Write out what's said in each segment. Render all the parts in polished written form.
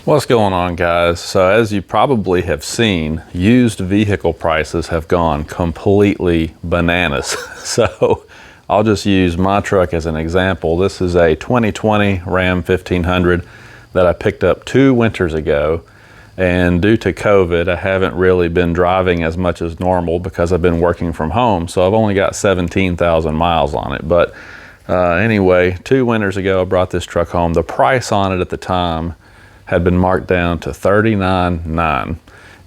What's going on, guys? So as you probably have seen, used vehicle prices have gone completely bananas. So I'll just use my truck as an example. This is a 2020 Ram 1500 that I picked up 2 winters ago. And due to COVID, I haven't really been driving as much as normal because I've been working from home. So I've only got 17,000 miles on it. But anyway, 2 winters ago, I brought this truck home. The price on it at the time had been marked down to $39,900.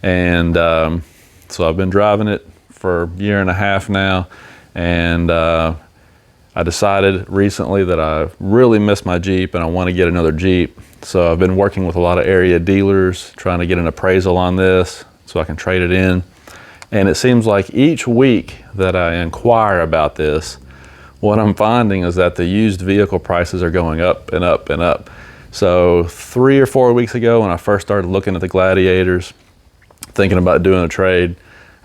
And so I've been driving it for a year and a half now. And I decided recently that I really miss my Jeep and I want to get another Jeep. So I've been working with a lot of area dealers, trying to get an appraisal on this so I can trade it in. And it seems like each week that I inquire about this, what I'm finding is that the used vehicle prices are going up and up and up. So 3 or 4 weeks ago, when I first started looking at the Gladiators, thinking about doing a trade,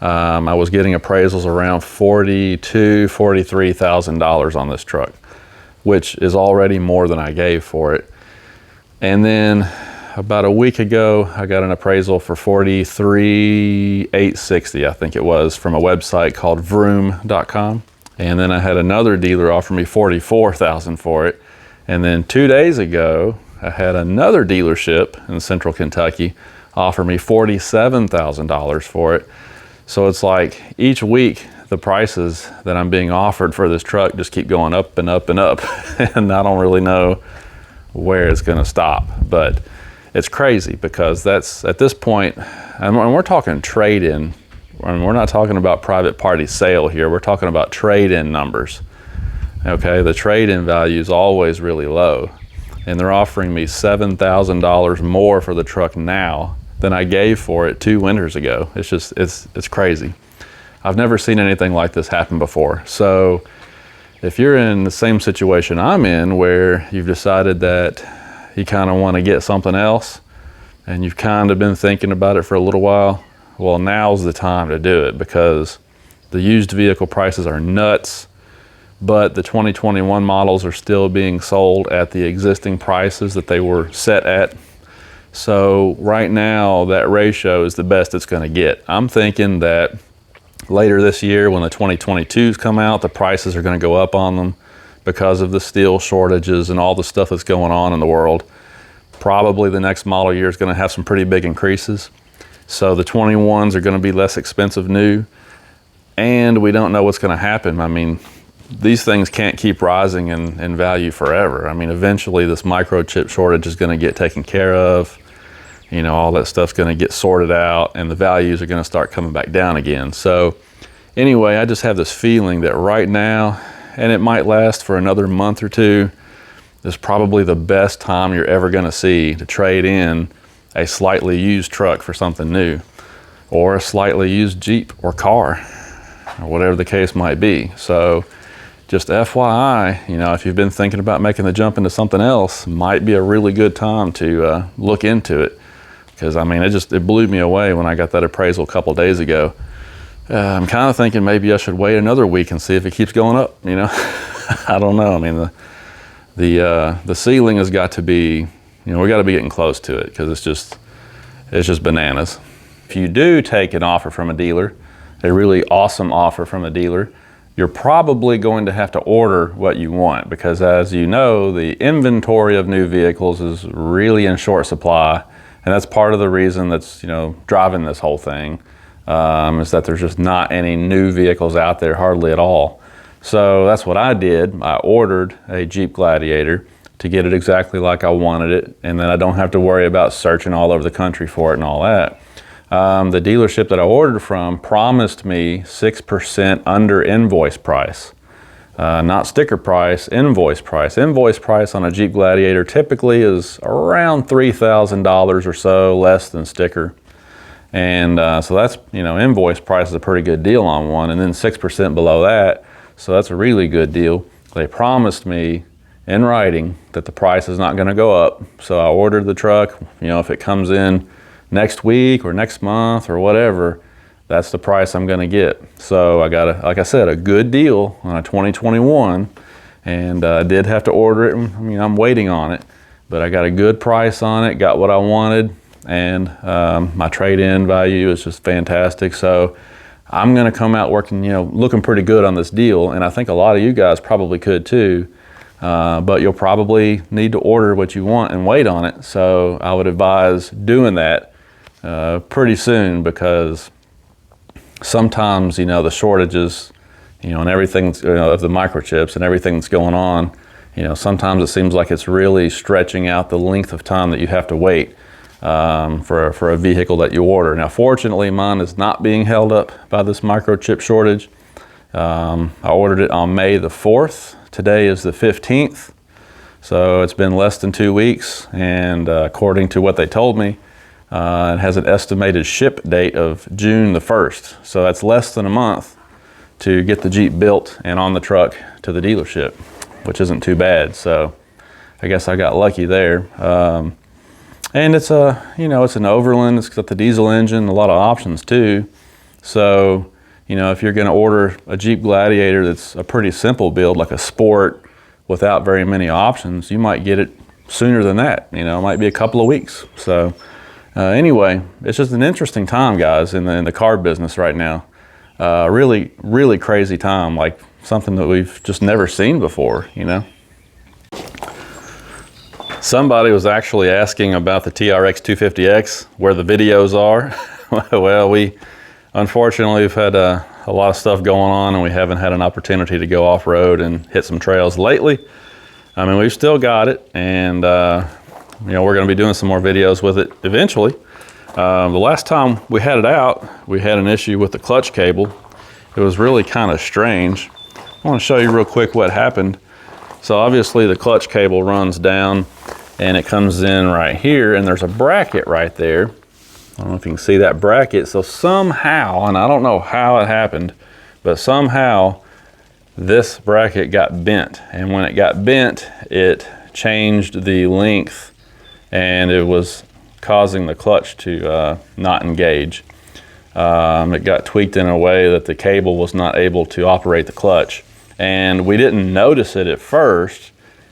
I was getting appraisals around $42,000, $43,000 on this truck, which is already more than I gave for it. And then about a week ago, I got an appraisal for $43,860, I think it was, from a website called vroom.com. And then I had another dealer offer me $44,000 for it. And then 2 days ago, I had another dealership in Central Kentucky offer me $47,000 for it. So it's like each week, the prices that I'm being offered for this truck just keep going up and up and up. And I don't really know where it's gonna stop. But it's crazy because that's, at this point, and we're talking trade-in. I mean, we're not talking about private party sale here. We're talking about trade-in numbers. Okay, the trade-in value is always really low. And they're offering me $7,000 more for the truck now than I gave for it 2 winters ago. It's just, it's crazy. I've never seen anything like this happen before. So if you're in the same situation I'm in, where you've decided that you kind of want to get something else and you've kind of been thinking about it for a little while, well, now's the time to do it because the used vehicle prices are nuts. But the 2021 models are still being sold at the existing prices that they were set at. So right now, that ratio is the best it's going to get. I'm thinking that later this year, when the 2022s come out, the prices are going to go up on them because of the steel shortages and all the stuff that's going on in the world. Probably the next model year is going to have some pretty big increases. So the 21s are going to be less expensive new. And we don't know what's going to happen. I mean, these things can't keep rising in value forever. I mean, eventually this microchip shortage is going to get taken care of. You know, all that stuff's going to get sorted out and the values are going to start coming back down again. So anyway, I just have this feeling that right now, and it might last for another month or two, is probably the best time you're ever going to see to trade in a slightly used truck for something new, or a slightly used Jeep or car, or whatever the case might be. So just FYI, you know, if you've been thinking about making the jump into something else, might be a really good time to look into it. Because I mean, it blew me away when I got that appraisal a couple days ago. I'm kind of thinking maybe I should wait another week and see if it keeps going up, you know. I don't know. I mean, the ceiling has got to be, you know, we got to be getting close to it because it's just bananas. If you do take an offer from a dealer, a really awesome offer from a dealer, you're probably going to have to order what you want because, as you know, the inventory of new vehicles is really in short supply. And that's part of the reason that's, you know, driving this whole thing, is that there's just not any new vehicles out there, hardly at all. So that's what I did. I ordered a Jeep Gladiator to get it exactly like I wanted it. And then I don't have to worry about searching all over the country for it and all that. The dealership that I ordered from promised me 6% under invoice price. Not sticker price, invoice price. Invoice price on a Jeep Gladiator typically is around $3,000 or so less than sticker. And so that's, you know, invoice price is a pretty good deal on one, and then 6% below that. So that's a really good deal. They promised me in writing that the price is not going to go up. So I ordered the truck. You know, if it comes in next week or next month or whatever, that's the price I'm going to get. So I got, like I said, a good deal on a 2021, and I did have to order it. I mean, I'm waiting on it, but I got a good price on it, got what I wanted, and my trade-in value is just fantastic. So I'm gonna come out working, looking pretty good on this deal, and I think a lot of you guys probably could too. But you'll probably need to order what you want and wait on it. So I would advise doing that pretty soon, because sometimes, the shortages, and everything, of the microchips and everything that's going on, sometimes it seems like it's really stretching out the length of time that you have to wait for a vehicle that you order. Now, fortunately, mine is not being held up by this microchip shortage. I ordered it on May the 4th. Today is the 15th, so it's been less than 2 weeks, and according to what they told me, it has an estimated ship date of June the 1st. So that's less than a month to get the Jeep built and on the truck to the dealership, which isn't too bad. So I guess I got lucky there. And it's it's an Overland. It's got the diesel engine, a lot of options too. So if you're going to order a Jeep Gladiator that's a pretty simple build, like a Sport without very many options, you might get it sooner than that. It might be a couple of weeks. So anyway, it's just an interesting time, guys, in the car business right now. Really, really crazy time, like something that we've just never seen before, Somebody was actually asking about the TRX 250X, where the videos are. Well, unfortunately, we've had a lot of stuff going on, and we haven't had an opportunity to go off-road and hit some trails lately. I mean, we've still got it, and we're going to be doing some more videos with it eventually. The last time we had it out, we had an issue with the clutch cable. It was really kind of strange. I want to show you real quick what happened. So obviously the clutch cable runs down, and it comes in right here, and there's a bracket right there. I don't know if you can see that bracket. So somehow, and I don't know how it happened, but somehow this bracket got bent. And when it got bent, it changed the length, and it was causing the clutch to not engage. It got tweaked in a way that the cable was not able to operate the clutch. And we didn't notice it at first.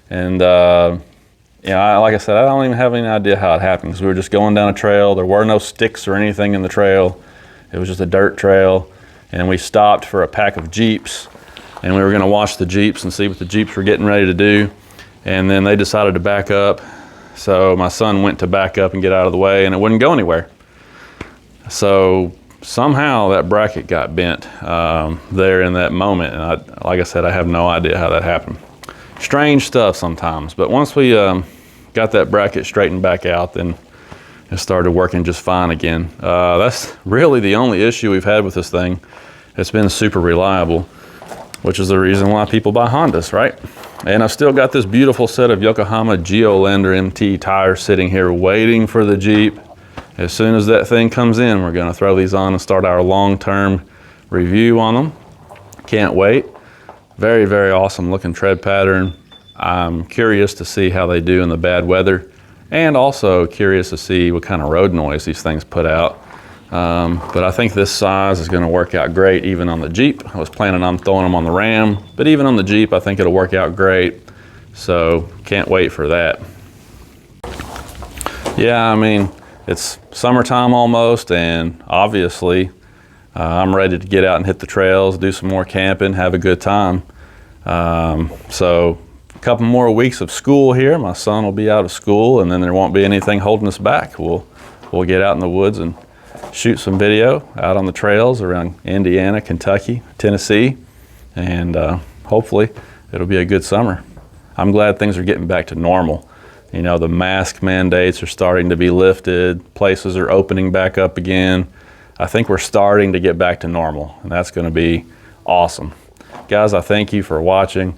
And like I said, I don't even have any idea how it happened, because we were just going down a trail. There were no sticks or anything in the trail. It was just a dirt trail. And we stopped for a pack of Jeeps, and we were going to watch the Jeeps and see what the Jeeps were getting ready to do. And then they decided to back up. So my son went to back up and get out of the way, and it wouldn't go anywhere. So somehow that bracket got bent there in that moment. And like I said, I have no idea how that happened. Strange stuff sometimes, but once we got that bracket straightened back out, then it started working just fine again. That's really the only issue we've had with this thing. It's been super reliable, which is the reason why people buy Hondas, right? And I've still got this beautiful set of Yokohama Geolandar MT tires sitting here waiting for the Jeep. As soon as that thing comes in, we're gonna throw these on and start our long-term review on them. Can't wait. Very, very awesome looking tread pattern. I'm curious to see how they do in the bad weather, and also curious to see what kind of road noise these things put out. But I think this size is going to work out great even on the Jeep. I was planning on throwing them on the Ram, but even on the Jeep, I think it'll work out great. So can't wait for that. Yeah, I mean, it's summertime almost, and obviously I'm ready to get out and hit the trails, do some more camping, have a good time. So a couple more weeks of school here. My son will be out of school, and then there won't be anything holding us back. We'll get out in the woods and shoot some video out on the trails around Indiana, Kentucky, Tennessee, and hopefully it'll be a good summer. I'm glad things are getting back to normal. The mask mandates are starting to be lifted. Places are opening back up again. I think we're starting to get back to normal, and that's going to be awesome. Guys, I thank you for watching.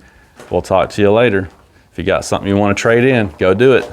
We'll talk to you later. If you got something you want to trade in, go do it.